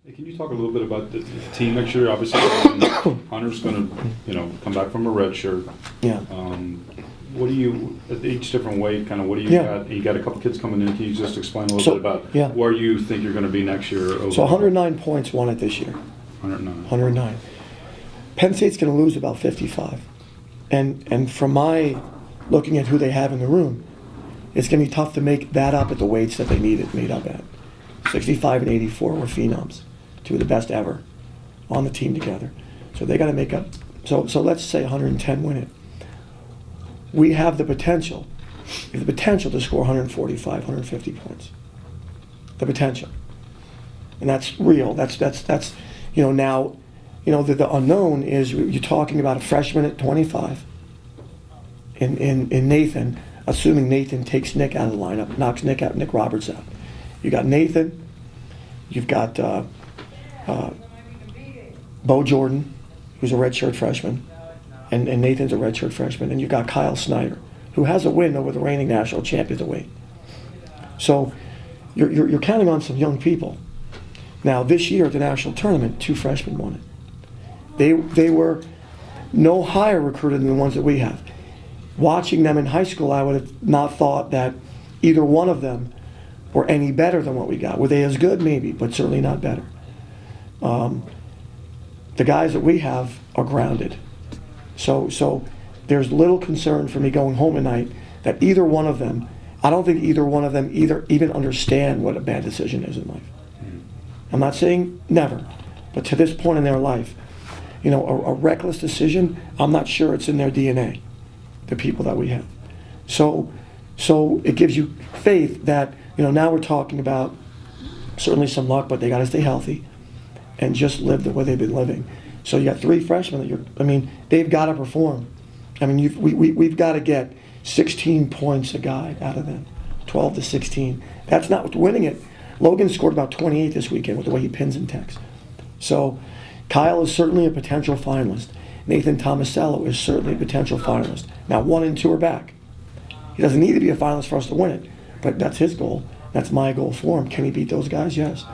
Hey, can you talk a little bit about the team next year? Obviously, Hunter's going to, come back from a red shirt. Yeah. What do you, at each different weight, kind of what do you Yeah. got? You got a couple kids coming in. Can you just explain a little bit about where you think you're going to be next year? Overall? So 109 points won it this year. 109. 109. Penn State's going to lose about 55. And from my looking at who they have in the room, it's going to be tough to make that up at the weights that they need it made up at. 65 and 84 were phenoms, two of the best ever on the team together. So they got to make up. So let's say 110 win it. We have the potential to score 145, 150 points. The potential. And that's real. That's now, the unknown is you're talking about a freshman at 25 in Nathan, assuming Nathan takes Nick out of the lineup, knocks Nick Roberts out. You got Nathan, you've got Bo Jordan, who's a redshirt freshman, and Nathan's a redshirt freshman, and you've got Kyle Snyder, who has a win over the reigning national champion to wait. So you're counting on some young people. Now this year at the national tournament, 2 freshmen won it. They were no higher recruited than the ones that we have. Watching them in high school, I would have not thought that either one of them were any better than what we got. Were they as good? Maybe, but certainly not better. The guys that we have are grounded. So there's little concern for me going home tonight that either one of them, I don't think either one of them even understand what a bad decision is in life. I'm not saying never, but to this point in their life, a reckless decision, I'm not sure it's in their DNA, the people that we have. So it gives you faith that, now we're talking about certainly some luck, but they got to stay healthy and just live the way they've been living. So you got 3 freshmen that they've got to perform. We've got to get 16 points a guy out of them, 12 to 16. That's not winning it. Logan scored about 28 this weekend with the way he pins and techs. So Kyle is certainly a potential finalist. Nathan Tomasello is certainly a potential finalist. Now 1 and 2 are back. He doesn't need to be a finalist for us to win it, but that's his goal. That's my goal for him. Can he beat those guys? Yes.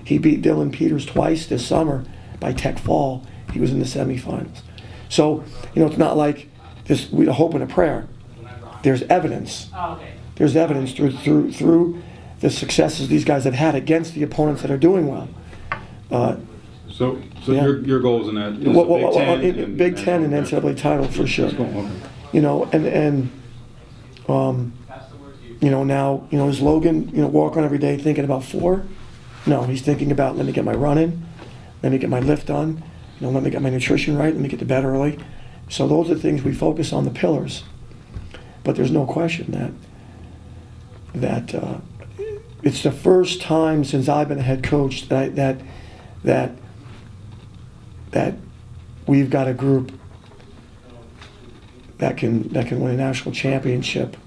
He beat Dylan Peters twice this summer by Tech Fall. He was in the semifinals. So, it's not like this, we hope and a prayer. There's evidence. There's evidence through the successes these guys have had against the opponents that are doing well. So your goals in that is Big Ten and NCAA title for sure. Now, is Logan, walk on every day thinking about 4? No, he's thinking about, let me get my run in, let me get my lift done, let me get my nutrition right, let me get to bed early. So those are things we focus on, the pillars. But there's no question that it's the first time since I've been a head coach that we've got a group that can win a national championship.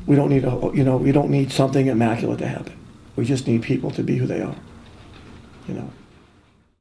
We don't need something immaculate to happen. We just need people to be who they are.